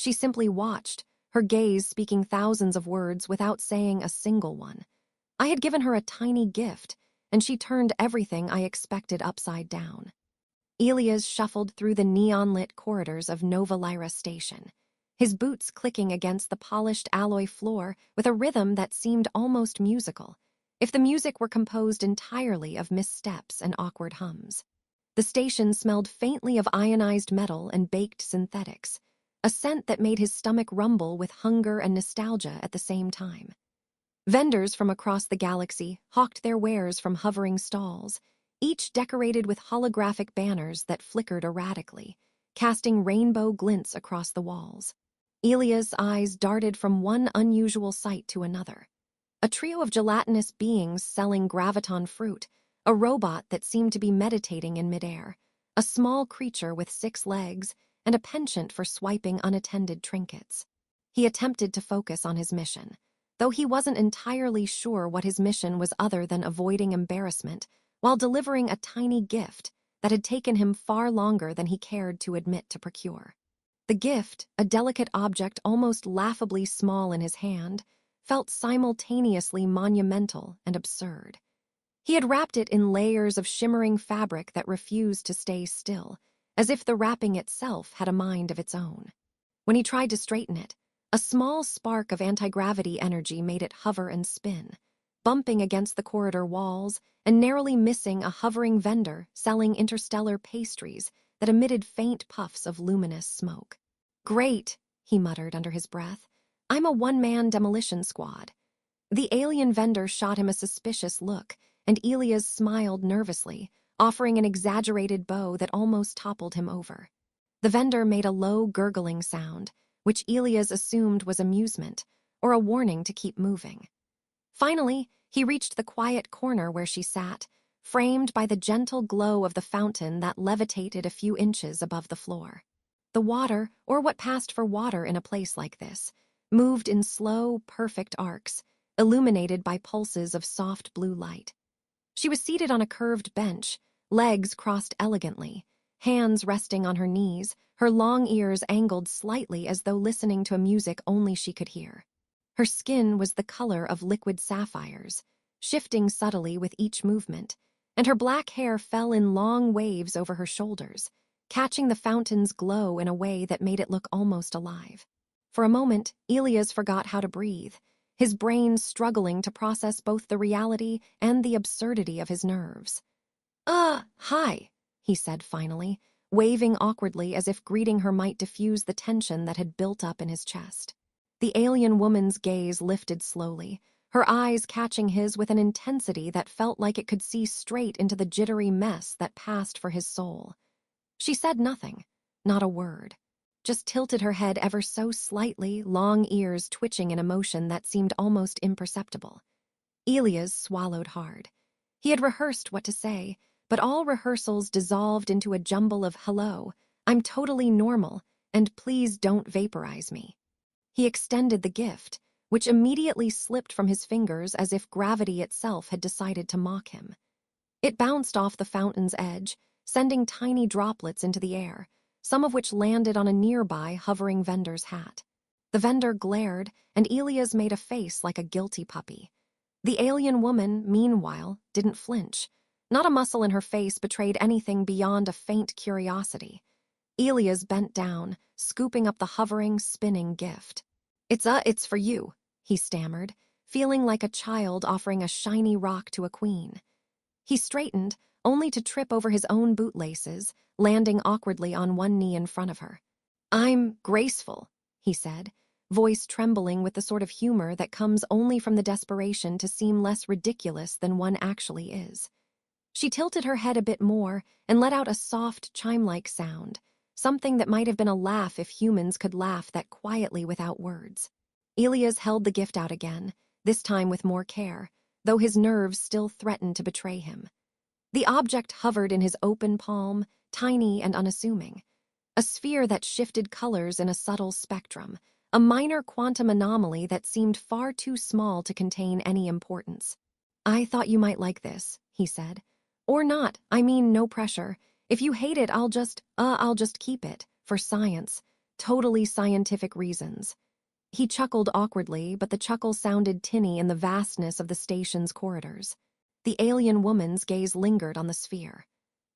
She simply watched, her gaze speaking thousands of words without saying a single one. I had given her a tiny gift, and she turned everything I expected upside down. Elias shuffled through the neon-lit corridors of Nova Lyra Station, his boots clicking against the polished alloy floor with a rhythm that seemed almost musical, if the music were composed entirely of missteps and awkward hums. The station smelled faintly of ionized metal and baked synthetics, a scent that made his stomach rumble with hunger and nostalgia at the same time. Vendors from across the galaxy hawked their wares from hovering stalls, each decorated with holographic banners that flickered erratically, casting rainbow glints across the walls. Elias' eyes darted from one unusual sight to another. A trio of gelatinous beings selling graviton fruit, a robot that seemed to be meditating in midair, a small creature with 6 legs, and a penchant for swiping unattended trinkets. He attempted to focus on his mission, though he wasn't entirely sure what his mission was other than avoiding embarrassment while delivering a tiny gift that had taken him far longer than he cared to admit to procure. The gift, a delicate object almost laughably small in his hand, felt simultaneously monumental and absurd. He had wrapped it in layers of shimmering fabric that refused to stay still, as if the wrapping itself had a mind of its own. When he tried to straighten it, a small spark of anti-gravity energy made it hover and spin, bumping against the corridor walls and narrowly missing a hovering vendor selling interstellar pastries that emitted faint puffs of luminous smoke. "Great," he muttered under his breath. "I'm a one-man demolition squad." The alien vendor shot him a suspicious look, and Elias smiled nervously, offering an exaggerated bow that almost toppled him over. The vendor made a low, gurgling sound, which Elias assumed was amusement, or a warning to keep moving. Finally, he reached the quiet corner where she sat, framed by the gentle glow of the fountain that levitated a few inches above the floor. The water, or what passed for water in a place like this, moved in slow, perfect arcs, illuminated by pulses of soft blue light. She was seated on a curved bench, legs crossed elegantly, hands resting on her knees, her long ears angled slightly as though listening to a music only she could hear. Her skin was the color of liquid sapphires, shifting subtly with each movement, and her black hair fell in long waves over her shoulders, catching the fountain's glow in a way that made it look almost alive. For a moment, Elias forgot how to breathe, his brain struggling to process both the reality and the absurdity of his nerves. Hi," he said finally, waving awkwardly as if greeting her might diffuse the tension that had built up in his chest. The alien woman's gaze lifted slowly, her eyes catching his with an intensity that felt like it could see straight into the jittery mess that passed for his soul. She said nothing, not a word, just tilted her head ever so slightly, long ears twitching in a motion that seemed almost imperceptible. Elias swallowed hard. He had rehearsed what to say, but all rehearsals dissolved into a jumble of "hello, I'm totally normal, and please don't vaporize me." He extended the gift, which immediately slipped from his fingers as if gravity itself had decided to mock him. It bounced off the fountain's edge, sending tiny droplets into the air, some of which landed on a nearby hovering vendor's hat. The vendor glared, and Elias made a face like a guilty puppy. The alien woman, meanwhile, didn't flinch. Not a muscle in her face betrayed anything beyond a faint curiosity. Elias bent down, scooping up the hovering, spinning gift. It's for you," he stammered, feeling like a child offering a shiny rock to a queen. He straightened, only to trip over his own bootlaces, landing awkwardly on one knee in front of her. "I'm graceful," he said, voice trembling with the sort of humor that comes only from the desperation to seem less ridiculous than one actually is. She tilted her head a bit more and let out a soft, chime-like sound, something that might have been a laugh if humans could laugh that quietly without words. Elias held the gift out again, this time with more care, though his nerves still threatened to betray him. The object hovered in his open palm, tiny and unassuming. A sphere that shifted colors in a subtle spectrum, a minor quantum anomaly that seemed far too small to contain any importance. "I thought you might like this," he said. "Or not, I mean no pressure. If you hate it, I'll just keep it, for science. Totally scientific reasons. He chuckled awkwardly, but the chuckle sounded tinny in the vastness of the station's corridors. The alien woman's gaze lingered on the sphere.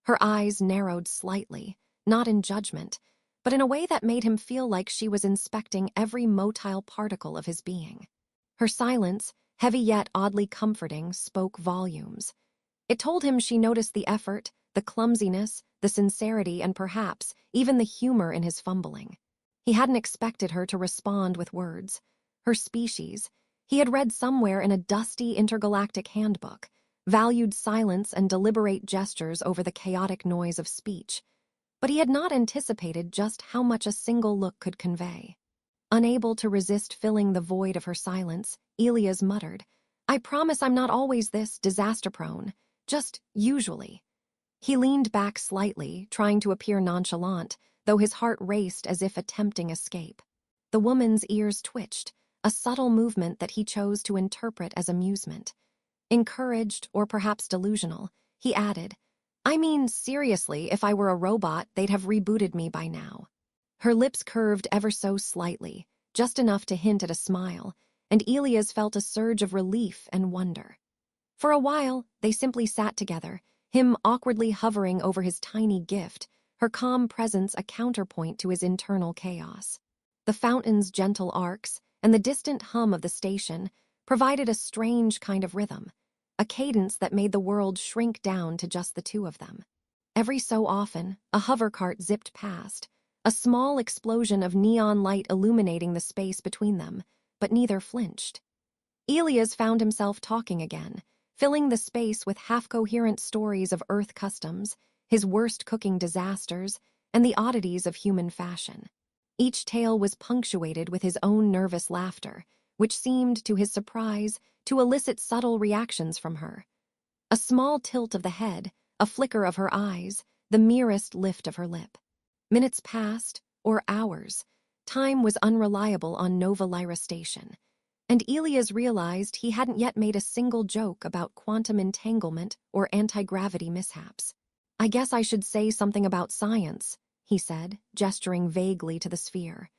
Her eyes narrowed slightly, not in judgment, but in a way that made him feel like she was inspecting every motile particle of his being. Her silence, heavy yet oddly comforting, spoke volumes. It told him she noticed the effort, the clumsiness, the sincerity, and perhaps even the humor in his fumbling. He hadn't expected her to respond with words. Her species, he had read somewhere in a dusty intergalactic handbook, valued silence and deliberate gestures over the chaotic noise of speech. But he had not anticipated just how much a single look could convey. Unable to resist filling the void of her silence, Elias muttered, "I promise I'm not always this disaster-prone, just usually." He leaned back slightly, trying to appear nonchalant, though his heart raced as if attempting escape. The woman's ears twitched, a subtle movement that he chose to interpret as amusement. Encouraged, or perhaps delusional, he added, "I mean, seriously, if I were a robot, they'd have rebooted me by now." Her lips curved ever so slightly, just enough to hint at a smile, and Elias felt a surge of relief and wonder. For a while, they simply sat together, him awkwardly hovering over his tiny gift, her calm presence a counterpoint to his internal chaos. The fountain's gentle arcs and the distant hum of the station provided a strange kind of rhythm, a cadence that made the world shrink down to just the two of them. Every so often, a hover cart zipped past, a small explosion of neon light illuminating the space between them, but neither flinched. Elias found himself talking again, filling the space with half-coherent stories of Earth customs, his worst cooking disasters, and the oddities of human fashion. Each tale was punctuated with his own nervous laughter, which seemed, to his surprise, to elicit subtle reactions from her. A small tilt of the head, a flicker of her eyes, the merest lift of her lip. Minutes passed, or hours. Time was unreliable on Nova Lyra Station, and Elias realized he hadn't yet made a single joke about quantum entanglement or anti-gravity mishaps. "I guess I should say something about science," he said, gesturing vaguely to the sphere.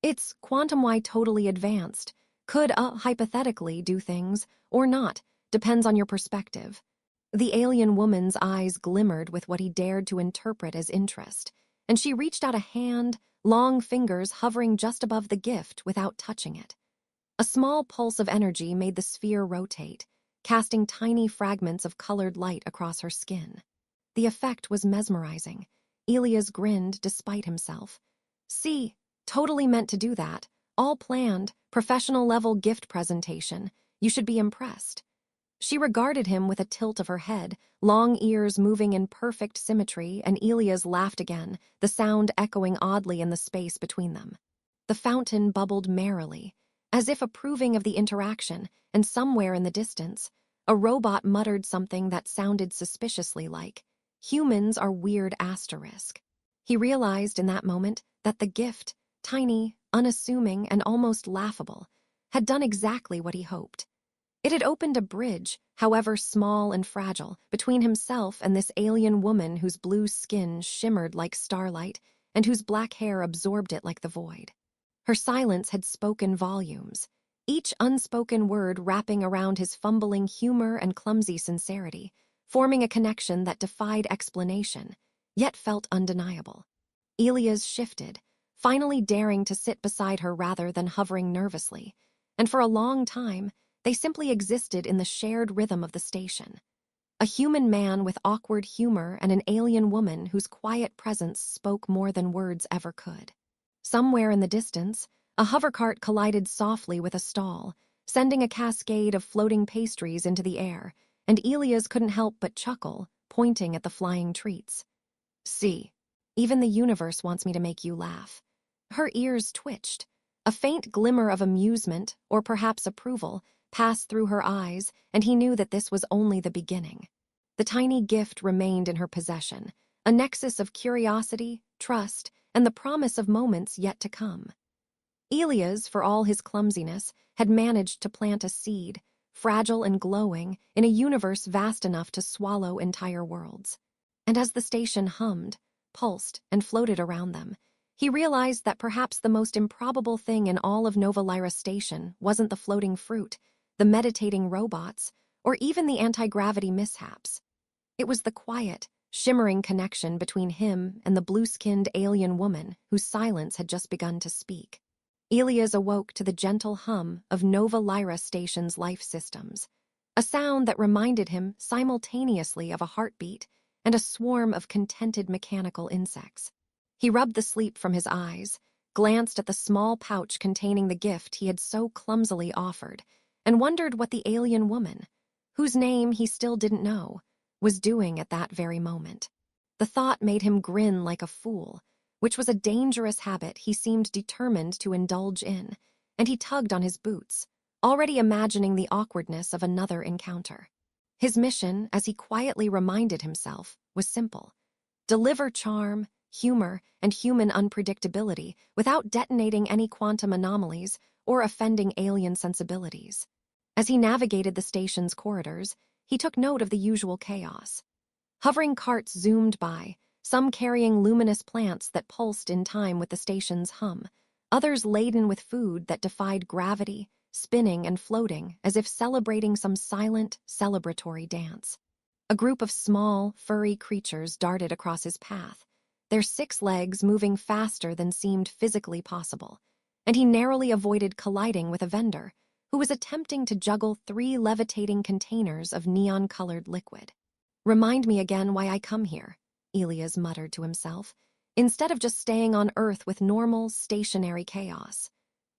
"It's quantum-wide totally advanced. Could, hypothetically, do things, or not, depends on your perspective." The alien woman's eyes glimmered with what he dared to interpret as interest, and she reached out a hand, long fingers hovering just above the gift without touching it. A small pulse of energy made the sphere rotate, casting tiny fragments of colored light across her skin. The effect was mesmerizing. Elias grinned despite himself. "See, totally meant to do that. All planned, professional-level gift presentation. You should be impressed." She regarded him with a tilt of her head, long ears moving in perfect symmetry, and Elias laughed again, the sound echoing oddly in the space between them. The fountain bubbled merrily, as if approving of the interaction, and somewhere in the distance, a robot muttered something that sounded suspiciously like, "Humans are weird asterisk." He realized in that moment that the gift, tiny, unassuming, and almost laughable, had done exactly what he hoped. It had opened a bridge, however small and fragile, between himself and this alien woman whose blue skin shimmered like starlight and whose black hair absorbed it like the void. Her silence had spoken volumes, each unspoken word wrapping around his fumbling humor and clumsy sincerity, forming a connection that defied explanation, yet felt undeniable. Elias shifted, finally daring to sit beside her rather than hovering nervously, and for a long time, they simply existed in the shared rhythm of the station. A human man with awkward humor and an alien woman whose quiet presence spoke more than words ever could. Somewhere in the distance, a hovercart collided softly with a stall, sending a cascade of floating pastries into the air, and Elias couldn't help but chuckle, pointing at the flying treats. "See, even the universe wants me to make you laugh." Her ears twitched. A faint glimmer of amusement, or perhaps approval, passed through her eyes, and he knew that this was only the beginning. The tiny gift remained in her possession, a nexus of curiosity, trust, and the promise of moments yet to come. Elias, for all his clumsiness, had managed to plant a seed, fragile and glowing, in a universe vast enough to swallow entire worlds. And as the station hummed, pulsed, and floated around them, He realized that perhaps the most improbable thing in all of Nova Lyra Station wasn't the floating fruit, the meditating robots, or even the anti-gravity mishaps. It was the quiet, shimmering connection between him and the blue-skinned alien woman whose silence had just begun to speak. Elias awoke to the gentle hum of Nova Lyra Station's life systems, a sound that reminded him simultaneously of a heartbeat and a swarm of contented mechanical insects. He rubbed the sleep from his eyes, glanced at the small pouch containing the gift he had so clumsily offered, and wondered what the alien woman, whose name he still didn't know, was doing at that very moment. The thought made him grin like a fool, which was a dangerous habit he seemed determined to indulge in, and he tugged on his boots, already imagining the awkwardness of another encounter. His mission, as he quietly reminded himself, was simple: deliver charm, humor, and human unpredictability without detonating any quantum anomalies or offending alien sensibilities. As he navigated the station's corridors, he took note of the usual chaos. Hovering carts zoomed by, some carrying luminous plants that pulsed in time with the station's hum, others laden with food that defied gravity, spinning and floating as if celebrating some silent, celebratory dance. A group of small, furry creatures darted across his path, their 6 legs moving faster than seemed physically possible, and he narrowly avoided colliding with a vendor who was attempting to juggle 3 levitating containers of neon-colored liquid. "Remind me again why I come here," Elias muttered to himself, instead of just staying on Earth with normal, stationary chaos.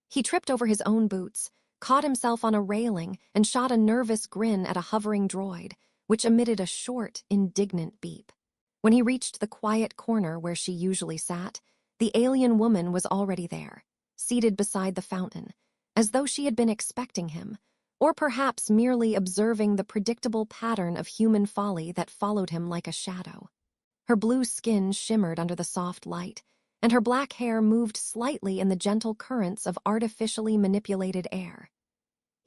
He tripped over his own boots, caught himself on a railing, and shot a nervous grin at a hovering droid, which emitted a short, indignant beep. When he reached the quiet corner where she usually sat, the alien woman was already there, seated beside the fountain, as though she had been expecting him, or perhaps merely observing the predictable pattern of human folly that followed him like a shadow. Her blue skin shimmered under the soft light, and her black hair moved slightly in the gentle currents of artificially manipulated air.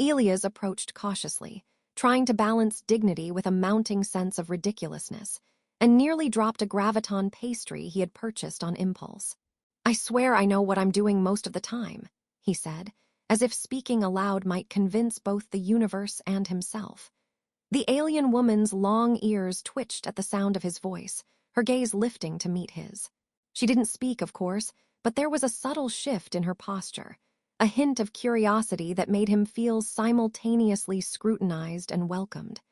Elias approached cautiously, trying to balance dignity with a mounting sense of ridiculousness, and nearly dropped a graviton pastry he had purchased on impulse. "I swear I know what I'm doing most of the time," he said, as if speaking aloud might convince both the universe and himself. The alien woman's long ears twitched at the sound of his voice, her gaze lifting to meet his. She didn't speak, of course, but there was a subtle shift in her posture, a hint of curiosity that made him feel simultaneously scrutinized and welcomed.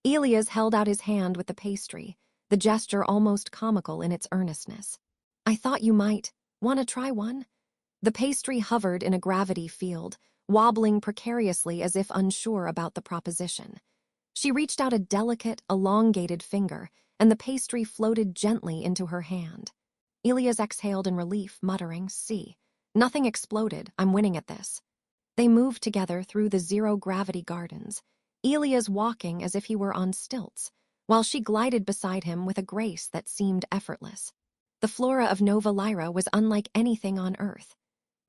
Elias held out his hand with the pastry, the gesture almost comical in its earnestness. "I thought you might want to try one?" The pastry hovered in a gravity field, wobbling precariously as if unsure about the proposition. She reached out a delicate, elongated finger, and the pastry floated gently into her hand. Elias exhaled in relief, muttering, "See, nothing exploded. I'm winning at this." They moved together through the zero-gravity gardens, Elias walking as if he were on stilts, while she glided beside him with a grace that seemed effortless. The flora of Nova Lyra was unlike anything on Earth.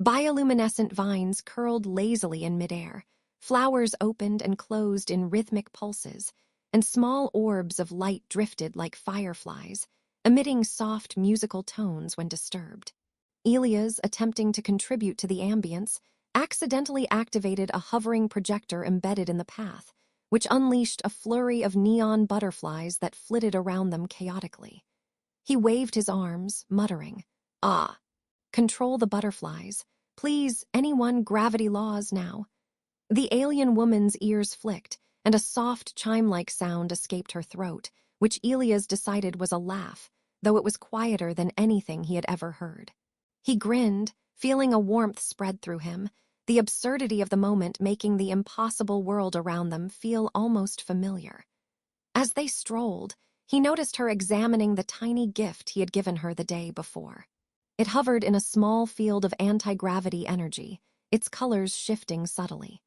Bioluminescent vines curled lazily in midair, flowers opened and closed in rhythmic pulses, and small orbs of light drifted like fireflies, emitting soft musical tones when disturbed. Elias, attempting to contribute to the ambience, accidentally activated a hovering projector embedded in the path, which unleashed a flurry of neon butterflies that flitted around them chaotically. He waved his arms, muttering, "Ah, control the butterflies. Please, anyone, gravity laws now." The alien woman's ears flicked, and a soft chime-like sound escaped her throat, which Elias decided was a laugh, though it was quieter than anything he had ever heard. He grinned, feeling a warmth spread through him, the absurdity of the moment making the impossible world around them feel almost familiar. As they strolled, he noticed her examining the tiny gift he had given her the day before. It hovered in a small field of anti-gravity energy, its colors shifting subtly.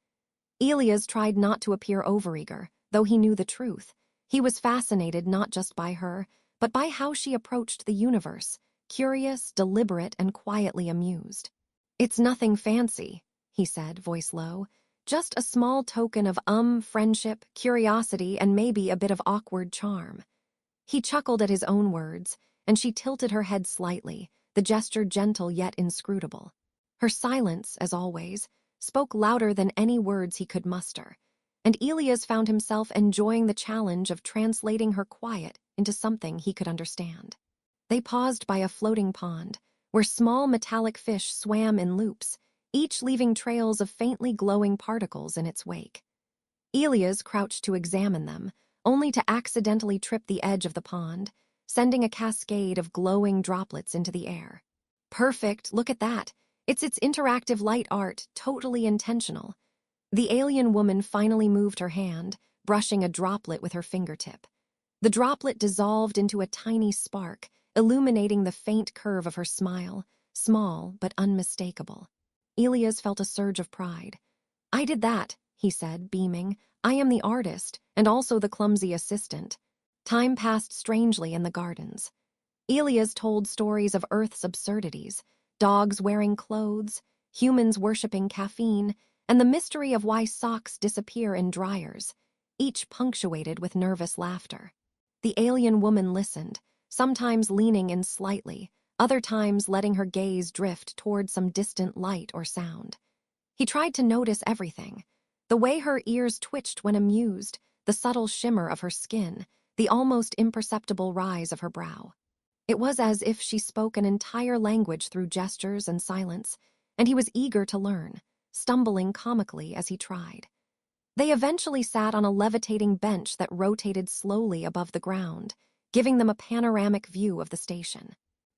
Elias tried not to appear overeager, though he knew the truth. He was fascinated not just by her, but by how she approached the universe, curious, deliberate, and quietly amused. "It's nothing fancy," he said, voice low. "Just a small token of friendship, curiosity, and maybe a bit of awkward charm." He chuckled at his own words, and she tilted her head slightly, the gesture gentle yet inscrutable. Her silence, as always, spoke louder than any words he could muster, and Elias found himself enjoying the challenge of translating her quiet into something he could understand. They paused by a floating pond, where small metallic fish swam in loops, each leaving trails of faintly glowing particles in its wake. Elias crouched to examine them, only to accidentally trip the edge of the pond, sending a cascade of glowing droplets into the air. Perfect, look at that. It's interactive light art, totally intentional. The alien woman finally moved her hand, brushing a droplet with her fingertip. The droplet dissolved into a tiny spark, illuminating the faint curve of her smile, small but unmistakable. Elias felt a surge of pride. "I did that," he said, beaming. "I am the artist, and also the clumsy assistant." Time passed strangely in the gardens. Elias told stories of Earth's absurdities, dogs wearing clothes, humans worshipping caffeine, and the mystery of why socks disappear in dryers, each punctuated with nervous laughter. The alien woman listened, sometimes leaning in slightly, other times letting her gaze drift toward some distant light or sound. He tried to notice everything: the way her ears twitched when amused, the subtle shimmer of her skin, the almost imperceptible rise of her brow. It was as if she spoke an entire language through gestures and silence, and he was eager to learn, stumbling comically as he tried. They eventually sat on a levitating bench that rotated slowly above the ground, giving them a panoramic view of the station.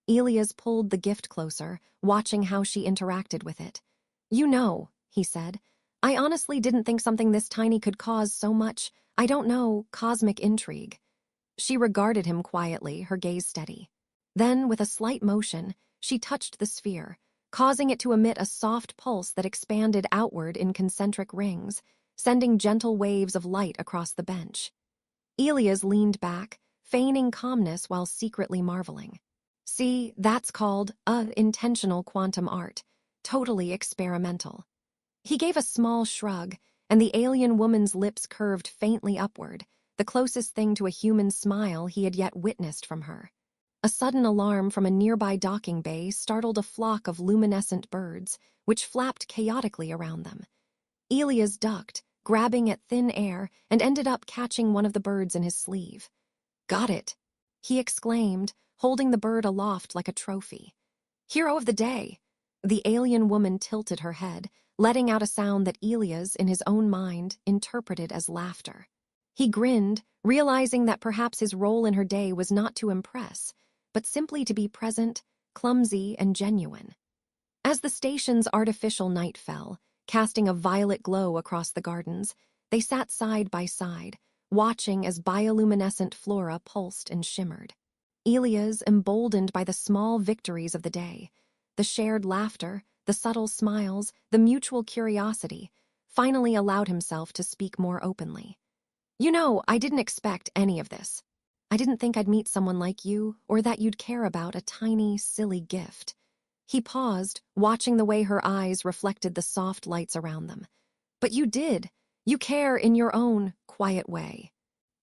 Elias pulled the gift closer, watching how she interacted with it. "You know," he said, "I honestly didn't think something this tiny could cause so much, I don't know, cosmic intrigue." She regarded him quietly, her gaze steady. Then, with a slight motion, she touched the sphere, causing it to emit a soft pulse that expanded outward in concentric rings, sending gentle waves of light across the bench. Elias leaned back, feigning calmness while secretly marveling. "See, that's called intentional quantum art, totally experimental." He gave a small shrug, and the alien woman's lips curved faintly upward, the closest thing to a human smile he had yet witnessed from her. A sudden alarm from a nearby docking bay startled a flock of luminescent birds, which flapped chaotically around them. Elias ducked, grabbing at thin air, and ended up catching one of the birds in his sleeve. "Got it," he exclaimed, holding the bird aloft like a trophy. "Hero of the day." The alien woman tilted her head, letting out a sound that Elias, in his own mind, interpreted as laughter. He grinned, realizing that perhaps his role in her day was not to impress, but simply to be present, clumsy, and genuine. As the station's artificial night fell, casting a violet glow across the gardens, they sat side by side, watching as bioluminescent flora pulsed and shimmered. Elias, emboldened by the small victories of the day, the shared laughter, the subtle smiles, the mutual curiosity, finally allowed himself to speak more openly. "You know, I didn't expect any of this. I didn't think I'd meet someone like you, or that you'd care about a tiny, silly gift." He paused, watching the way her eyes reflected the soft lights around them. "But you did. You care in your own, quiet way.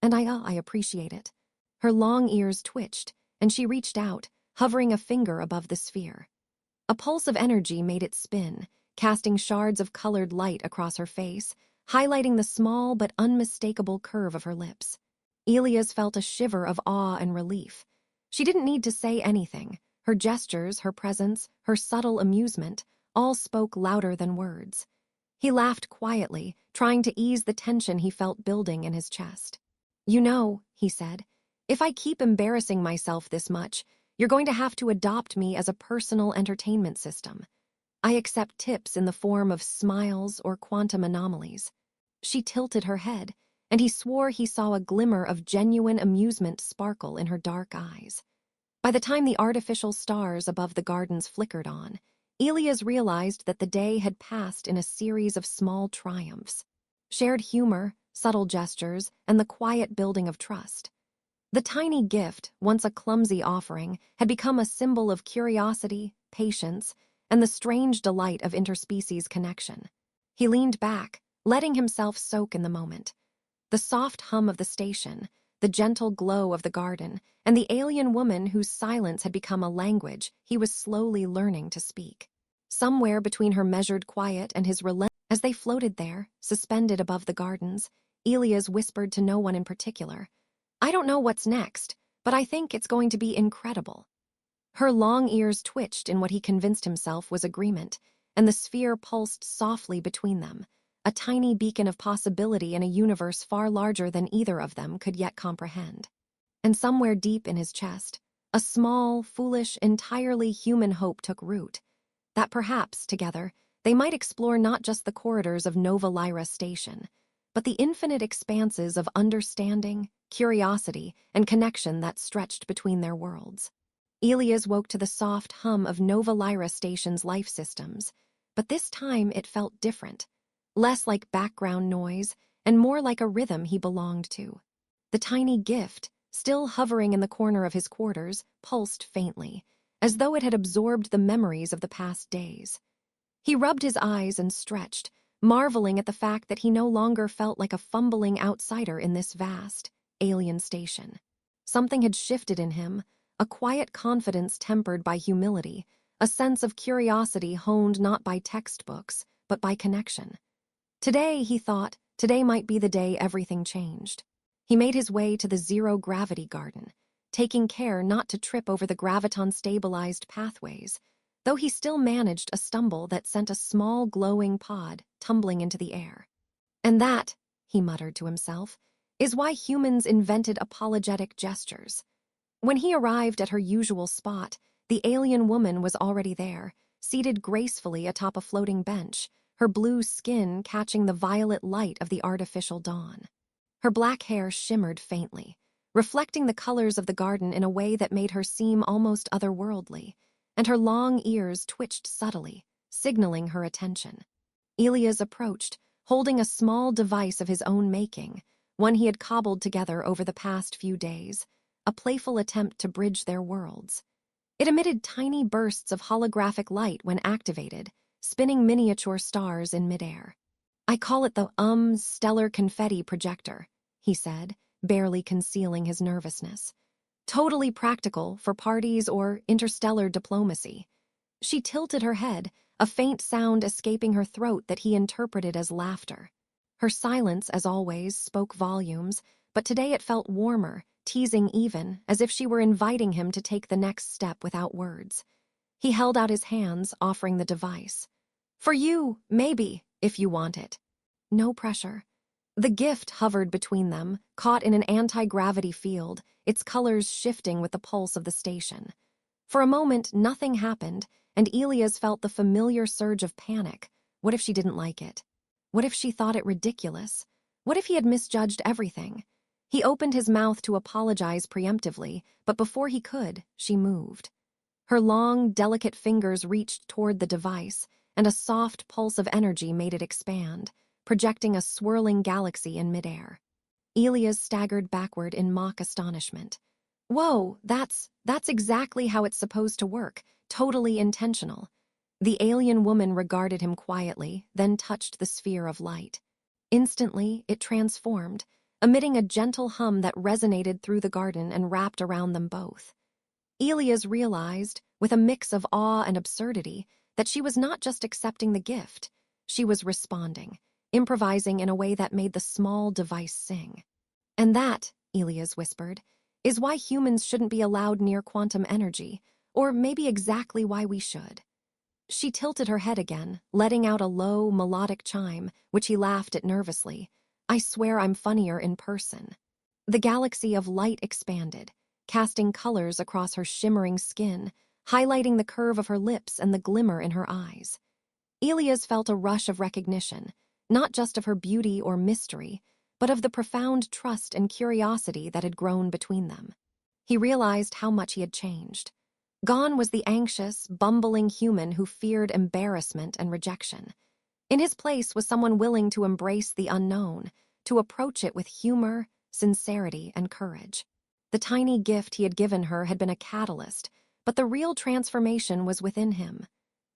And I appreciate it." Her long ears twitched, and she reached out, hovering a finger above the sphere. A pulse of energy made it spin, casting shards of colored light across her face, highlighting the small but unmistakable curve of her lips. Elias felt a shiver of awe and relief. She didn't need to say anything. Her gestures, her presence, her subtle amusement, all spoke louder than words. He laughed quietly, trying to ease the tension he felt building in his chest. "You know," he said, "if I keep embarrassing myself this much, you're going to have to adopt me as a personal entertainment system. I accept tips in the form of smiles or quantum anomalies." She tilted her head, and he swore he saw a glimmer of genuine amusement sparkle in her dark eyes. By the time the artificial stars above the gardens flickered on, Elias realized that the day had passed in a series of small triumphs. Shared humor, subtle gestures, and the quiet building of trust. The tiny gift, once a clumsy offering, had become a symbol of curiosity, patience, and the strange delight of interspecies connection. He leaned back, letting himself soak in the moment. The soft hum of the station, the gentle glow of the garden, and the alien woman whose silence had become a language he was slowly learning to speak. Somewhere between her measured quiet and his relentless, as they floated there, suspended above the gardens, Elias whispered to no one in particular, "I don't know what's next, but I think it's going to be incredible." Her long ears twitched in what he convinced himself was agreement, and the sphere pulsed softly between them, a tiny beacon of possibility in a universe far larger than either of them could yet comprehend. And somewhere deep in his chest, a small, foolish, entirely human hope took root, that perhaps, together, they might explore not just the corridors of Nova Lyra Station, but the infinite expanses of understanding, curiosity, and connection that stretched between their worlds. Elias woke to the soft hum of Nova Lyra Station's life systems, but this time it felt different, less like background noise and more like a rhythm he belonged to. The tiny gift, still hovering in the corner of his quarters, pulsed faintly, as though it had absorbed the memories of the past days. He rubbed his eyes and stretched, marveling at the fact that he no longer felt like a fumbling outsider in this vast, alien station. Something had shifted in him, a quiet confidence tempered by humility, a sense of curiosity honed not by textbooks, but by connection. Today, he thought, today might be the day everything changed. He made his way to the zero-gravity garden, taking care not to trip over the graviton-stabilized pathways, though he still managed a stumble that sent a small glowing pod tumbling into the air. And that, he muttered to himself, is why humans invented apologetic gestures. When he arrived at her usual spot, the alien woman was already there, seated gracefully atop a floating bench, her blue skin catching the violet light of the artificial dawn. Her black hair shimmered faintly, reflecting the colors of the garden in a way that made her seem almost otherworldly, and her long ears twitched subtly, signaling her attention. Elias approached, holding a small device of his own making, one he had cobbled together over the past few days, a playful attempt to bridge their worlds. It emitted tiny bursts of holographic light when activated, spinning miniature stars in midair. "I call it the stellar confetti projector," he said, barely concealing his nervousness. "Totally practical for parties or interstellar diplomacy." She tilted her head, a faint sound escaping her throat that he interpreted as laughter. Her silence, as always, spoke volumes, but today it felt warmer, teasing even, as if she were inviting him to take the next step without words. He held out his hands, offering the device. "For you, maybe, if you want it." No pressure. The gift hovered between them, caught in an anti-gravity field, its colors shifting with the pulse of the station. For a moment, nothing happened, and Elias felt the familiar surge of panic. What if she didn't like it? What if she thought it ridiculous? What if he had misjudged everything? He opened his mouth to apologize preemptively, but before he could, she moved. Her long, delicate fingers reached toward the device, and a soft pulse of energy made it expand, projecting a swirling galaxy in midair. Elias staggered backward in mock astonishment. "Whoa, that's exactly how it's supposed to work, totally intentional." The alien woman regarded him quietly, then touched the sphere of light. Instantly, it transformed, emitting a gentle hum that resonated through the garden and wrapped around them both. Elias realized, with a mix of awe and absurdity, that she was not just accepting the gift, she was responding, improvising in a way that made the small device sing. "And that," Elias whispered, "is why humans shouldn't be allowed near quantum energy, or maybe exactly why we should." She tilted her head again, letting out a low, melodic chime, which he laughed at nervously. "I swear I'm funnier in person." The galaxy of light expanded, casting colors across her shimmering skin, highlighting the curve of her lips and the glimmer in her eyes. Elias felt a rush of recognition, not just of her beauty or mystery, but of the profound trust and curiosity that had grown between them. He realized how much he had changed. Gone was the anxious, bumbling human who feared embarrassment and rejection. In his place was someone willing to embrace the unknown, to approach it with humor, sincerity, and courage. The tiny gift he had given her had been a catalyst, but the real transformation was within him.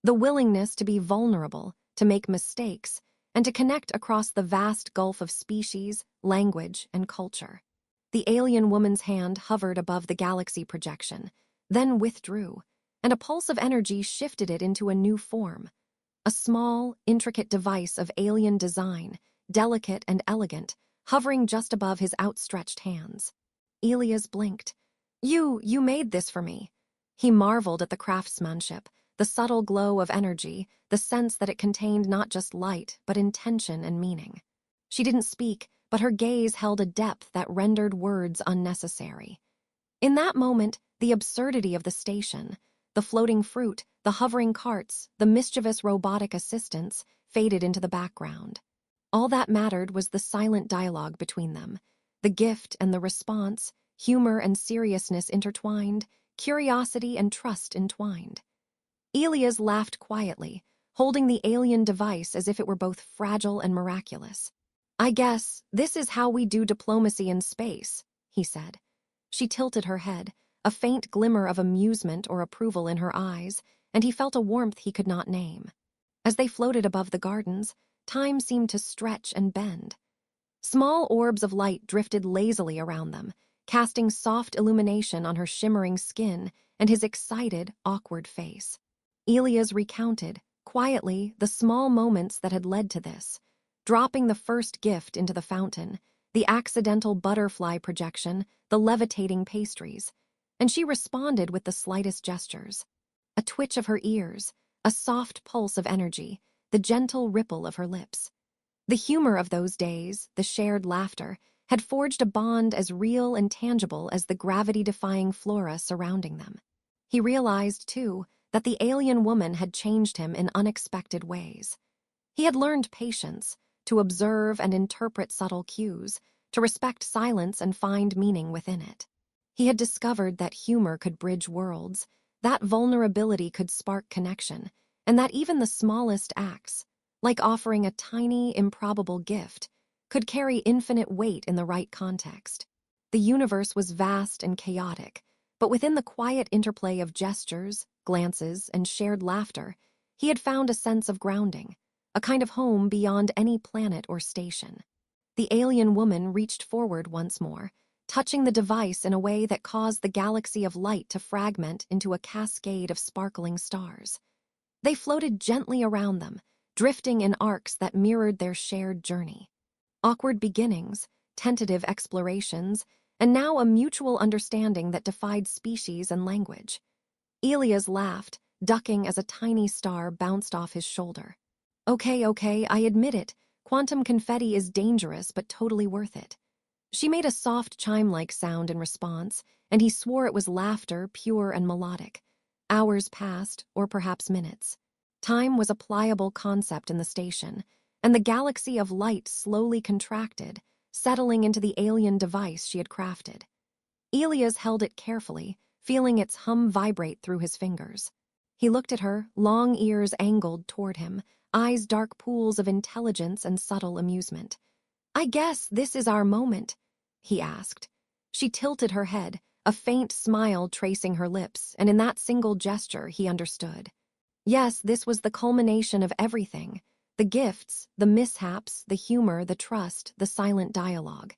The willingness to be vulnerable, to make mistakes, and to connect across the vast gulf of species, language, and culture. The alien woman's hand hovered above the galaxy projection, then withdrew, and a pulse of energy shifted it into a new form. A small, intricate device of alien design, delicate and elegant, hovering just above his outstretched hands. Elias blinked. You made this for me." He marveled at the craftsmanship, the subtle glow of energy, the sense that it contained not just light, but intention and meaning. She didn't speak, but her gaze held a depth that rendered words unnecessary. In that moment, the absurdity of the station, the floating fruit, the hovering carts, the mischievous robotic assistants faded into the background. All that mattered was the silent dialogue between them, the gift and the response, humor and seriousness intertwined, curiosity and trust entwined. Elias laughed quietly, holding the alien device as if it were both fragile and miraculous. "I guess this is how we do diplomacy in space," he said. She tilted her head, a faint glimmer of amusement or approval in her eyes, and he felt a warmth he could not name. As they floated above the gardens, time seemed to stretch and bend. Small orbs of light drifted lazily around them, casting soft illumination on her shimmering skin and his excited, awkward face. Elias recounted, quietly, the small moments that had led to this, dropping the first gift into the fountain, the accidental butterfly projection, the levitating pastries, and she responded with the slightest gestures. A twitch of her ears, a soft pulse of energy, the gentle ripple of her lips. The humor of those days, the shared laughter, had forged a bond as real and tangible as the gravity-defying flora surrounding them. He realized, too, that the alien woman had changed him in unexpected ways. He had learned patience, to observe and interpret subtle cues, to respect silence and find meaning within it. He had discovered that humor could bridge worlds, that vulnerability could spark connection, and that even the smallest acts, like offering a tiny, improbable gift, could carry infinite weight in the right context. The universe was vast and chaotic, but within the quiet interplay of gestures, glances, and shared laughter, he had found a sense of grounding, a kind of home beyond any planet or station. The alien woman reached forward once more, touching the device in a way that caused the galaxy of light to fragment into a cascade of sparkling stars. They floated gently around them, drifting in arcs that mirrored their shared journey. Awkward beginnings, tentative explorations, and now a mutual understanding that defied species and language. Elias laughed, ducking as a tiny star bounced off his shoulder. Okay, I admit it. Quantum confetti is dangerous but totally worth it." She made a soft chime-like sound in response, and he swore it was laughter, pure and melodic. Hours passed, or perhaps minutes. Time was a pliable concept in the station, and the galaxy of light slowly contracted, settling into the alien device she had crafted. Elias held it carefully, feeling its hum vibrate through his fingers. He looked at her, long ears angled toward him, eyes dark pools of intelligence and subtle amusement. "I guess this is our moment," he asked. She tilted her head, a faint smile tracing her lips, and in that single gesture he understood. Yes, this was the culmination of everything. The gifts, the mishaps, the humor, the trust, the silent dialogue.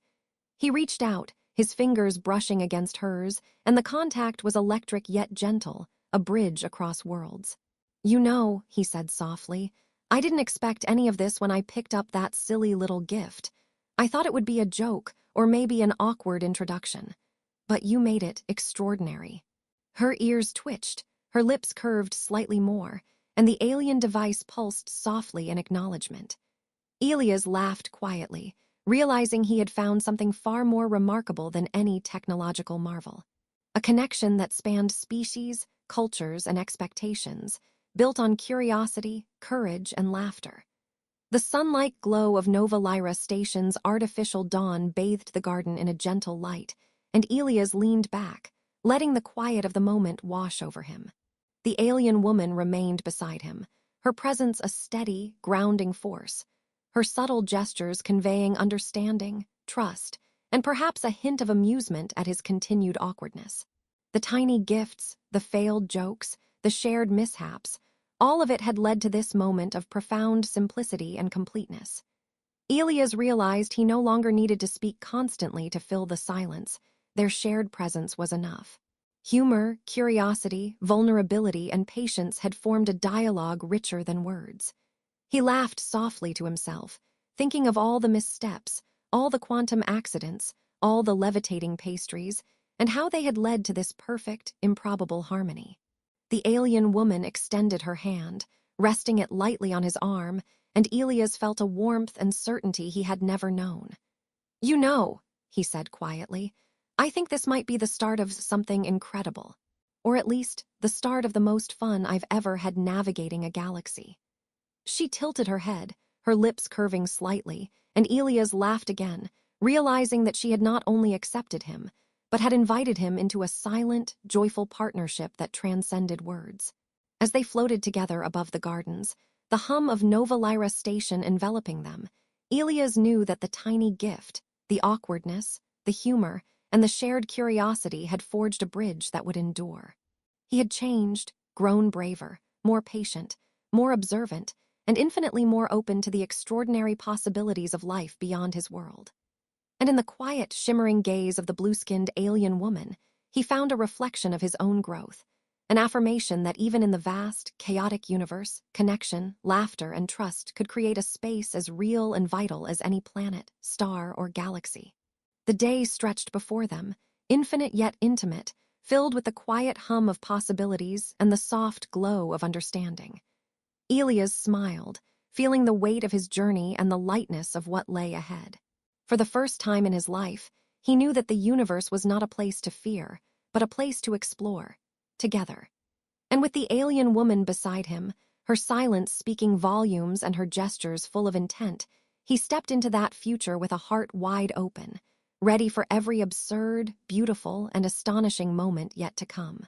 He reached out, his fingers brushing against hers, and the contact was electric yet gentle, a bridge across worlds. "You know," he said softly, "I didn't expect any of this when I picked up that silly little gift. I thought it would be a joke, or maybe an awkward introduction. But you made it extraordinary." Her ears twitched, her lips curved slightly more, and the alien device pulsed softly in acknowledgement. Elias laughed quietly, realizing he had found something far more remarkable than any technological marvel. A connection that spanned species, cultures, and expectations, built on curiosity, courage, and laughter. The sun-like glow of Nova Lyra Station's artificial dawn bathed the garden in a gentle light, and Elias leaned back, letting the quiet of the moment wash over him. The alien woman remained beside him, her presence a steady, grounding force, her subtle gestures conveying understanding, trust, and perhaps a hint of amusement at his continued awkwardness. The tiny gifts, the failed jokes, the shared mishaps, all of it had led to this moment of profound simplicity and completeness. Elias realized he no longer needed to speak constantly to fill the silence. Their shared presence was enough. Humor, curiosity, vulnerability, and patience had formed a dialogue richer than words. He laughed softly to himself, thinking of all the missteps, all the quantum accidents, all the levitating pastries, and how they had led to this perfect, improbable harmony. The alien woman extended her hand, resting it lightly on his arm, and Elias felt a warmth and certainty he had never known. "You know," he said quietly, "I think this might be the start of something incredible. Or at least, the start of the most fun I've ever had navigating a galaxy." She tilted her head, her lips curving slightly, and Elias laughed again, realizing that she had not only accepted him, but had invited him into a silent, joyful partnership that transcended words. As they floated together above the gardens, the hum of Nova Lyra Station enveloping them, Elias knew that the tiny gift, the awkwardness, the humor, and the shared curiosity had forged a bridge that would endure. He had changed, grown braver, more patient, more observant, and infinitely more open to the extraordinary possibilities of life beyond his world. And in the quiet, shimmering gaze of the blue-skinned alien woman, he found a reflection of his own growth, an affirmation that even in the vast, chaotic universe, connection, laughter, and trust could create a space as real and vital as any planet, star, or galaxy. The day stretched before them, infinite yet intimate, filled with the quiet hum of possibilities and the soft glow of understanding. Elias smiled, feeling the weight of his journey and the lightness of what lay ahead. For the first time in his life, he knew that the universe was not a place to fear, but a place to explore, together. And with the alien woman beside him, her silence speaking volumes and her gestures full of intent, he stepped into that future with a heart wide open, ready for every absurd, beautiful, and astonishing moment yet to come.